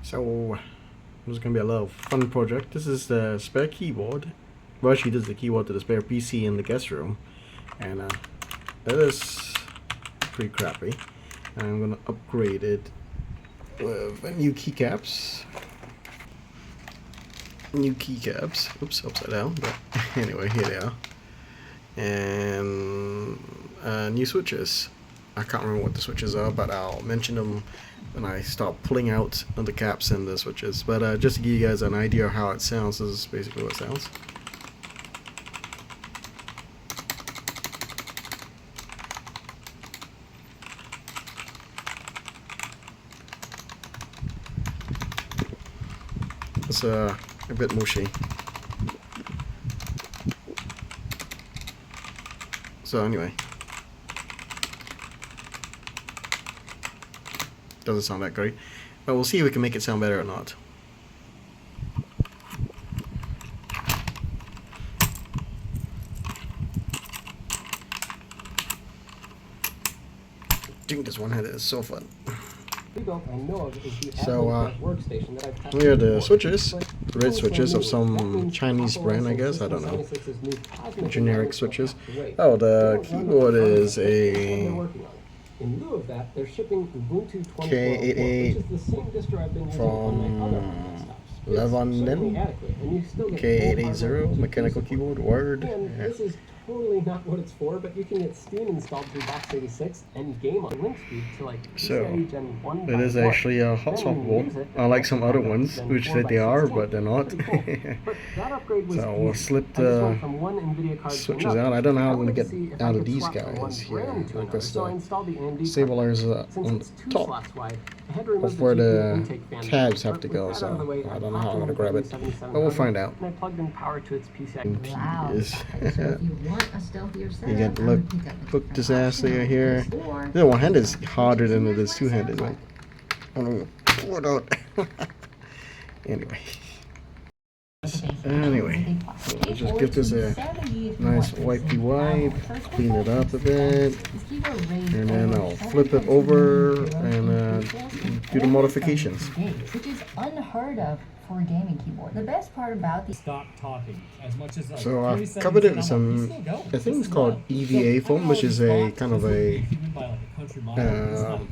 So this is gonna be a little fun project. This is the spare keyboard. Well, actually, this is the keyboard to the spare PC in the guest room, and it is pretty crappy. And I'm gonna upgrade it with new keycaps. New keycaps. Oops, upside down. But anyway, here they are. And new switches. I can't remember what the switches are, but I'll mention them when I start pulling out the caps and the switches. But just to give you guys an idea of how it sounds, this is basically what it sounds. It's a bit mushy. So anyway, doesn't sound that great, but we'll see if we can make it sound better or not. Doing this one-handed is so fun. So here are the switches, red switches of some Chinese brand, I guess, I don't know, generic switches. Oh, the keyboard is a K88 from Levonin, K880 mechanical keyboard, word. Yeah. Totally not what it's for, but you can get Steam installed through Box86 and game on link speed to like so it is actually a hot swappable, unlike some other ones which said they are, but they're not. So we'll slip the switches out. I don't know how I'm going to get out of these guys here, because the stabilizers are on the top of where the tabs have to go, so I don't know how I'm going to grab it, but we'll find out. You get look this ass here. The one-handed is harder than it is two-handed. Like, I'm gonna pull it out. Anyway, so let's just give this a nice wipey wipe, clean it up a bit, and then I'll flip it over and do the modifications. Which is unheard of for a gaming keyboard. The best part about the stop talking as much as so I've covered it with some, I think it's called EVA foam, which is a kind of a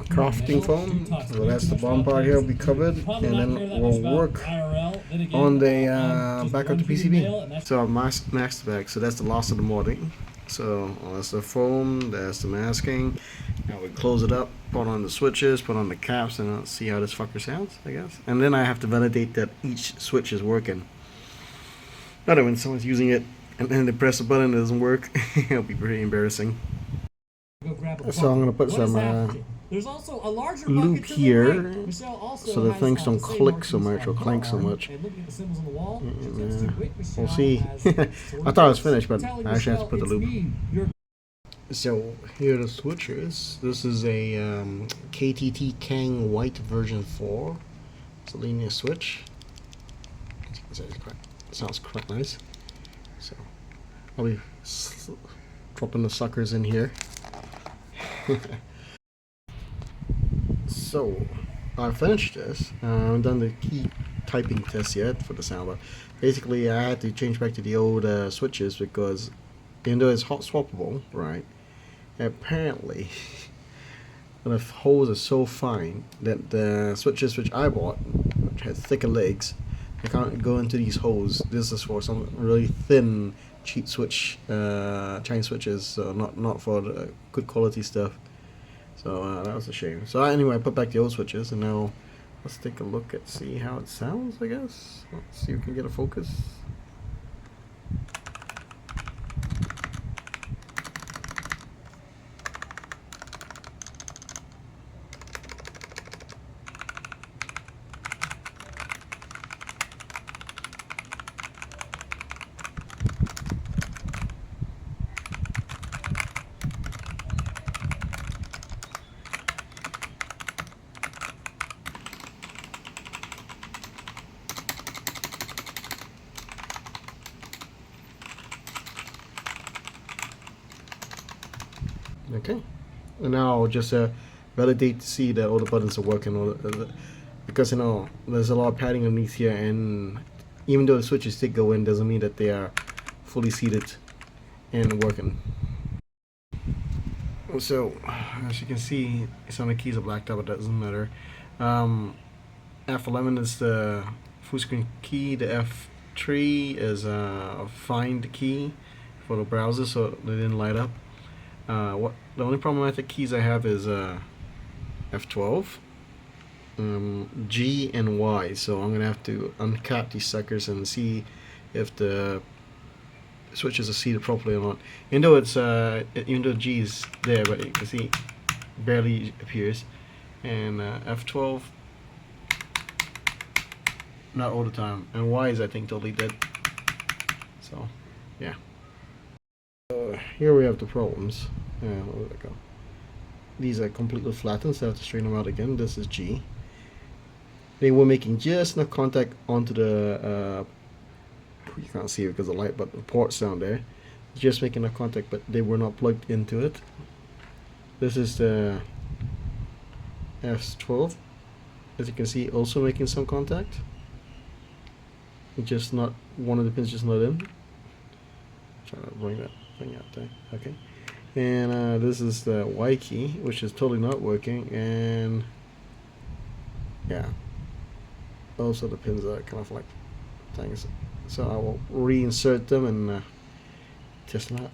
crafting foam. So that's the bottom part here will be covered, and then we'll work on the back of the PCB. So I've masked the back, so that's the last of the modding. So that's the foam, that's the masking. Now we close it up, put on the switches, put on the caps, and see how this fucker sounds, I guess. And then I have to validate that each switch is working. Not when someone's using it and then they press a button and it doesn't work, it'll be pretty embarrassing. So I'm gonna put some lube here, so the things don't click so much or clank so much. And, we'll see. I thought it was finished, but I actually have to put the lube. So here are the switches. This is a KTT Kang White version 4. It's a linear switch. It sounds quite nice. So I'll be dropping the suckers in here. So I finished this. I haven't done the key typing test yet for the sound, but basically I had to change back to the old switches because even though it's hot swappable, right? Apparently the holes are so fine that the switches which I bought, which had thicker legs, they can't go into these holes. This is for some really thin cheap switch, Chinese switches, so not for the good quality stuff. So that was a shame. So anyway, I put back the old switches, and now let's take a look at see how it sounds, I guess. Let's see if we can get a focus. Okay, and now I'll just validate to see that all the buttons are working. because there's a lot of padding underneath here, and even though the switches did go in, doesn't mean that they are fully seated and working. So as you can see, some of the keys are blacked out, but that doesn't matter. F11 is the full screen key. The F3 is a find key for the browser, so they didn't light up. The only problematic keys I have is F12, G, and Y. So I'm gonna have to uncap these suckers and see if the switches are seated properly or not. Even though G is there, but you can see barely appears. And F12, not all the time. And Y is, I think, totally dead. So yeah. Here we have the problems. Where did it go? These are completely flattened, so I have to straighten them out again. This is G. They were making just enough contact onto the you can't see it because of the light, but the ports down there, just making enough contact, but they were not plugged into it. This is the S12, as you can see, also making some contact. Just not one of the pins, just not in. Trying to bring that thing out there. Okay, and this is the Y key, which is totally not working, and yeah, also the pins are kind of like things. So I will reinsert them and test them out.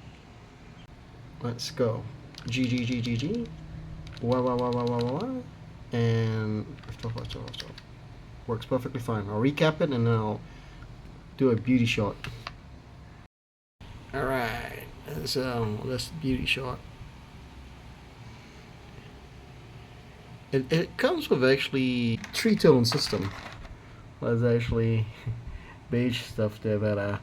Let's go. G G G G G. Wah wah wah wah wah wah wah. And works perfectly fine. I'll recap it and then I'll do a beauty shot. Alright, so that's the beauty shot. It comes with actually 3-tone system. There's actually beige stuff there, but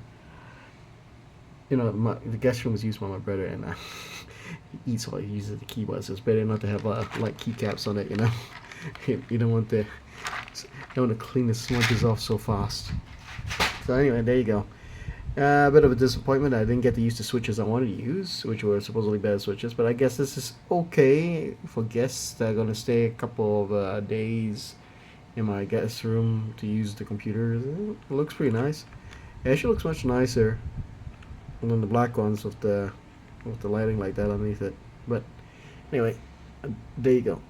the guest room is used by my brother, and he eats all he uses the keyboard, so it's better not to have like keycaps on it. You don't want to clean the smudges off so fast. So anyway, there you go. A bit of a disappointment. I didn't get to use the switches I wanted to use, which were supposedly better switches, but I guess this is okay for guests that are going to stay a couple of days in my guest room to use the computer. It looks pretty nice. It actually looks much nicer than the black ones with the lighting like that underneath it. But anyway, there you go.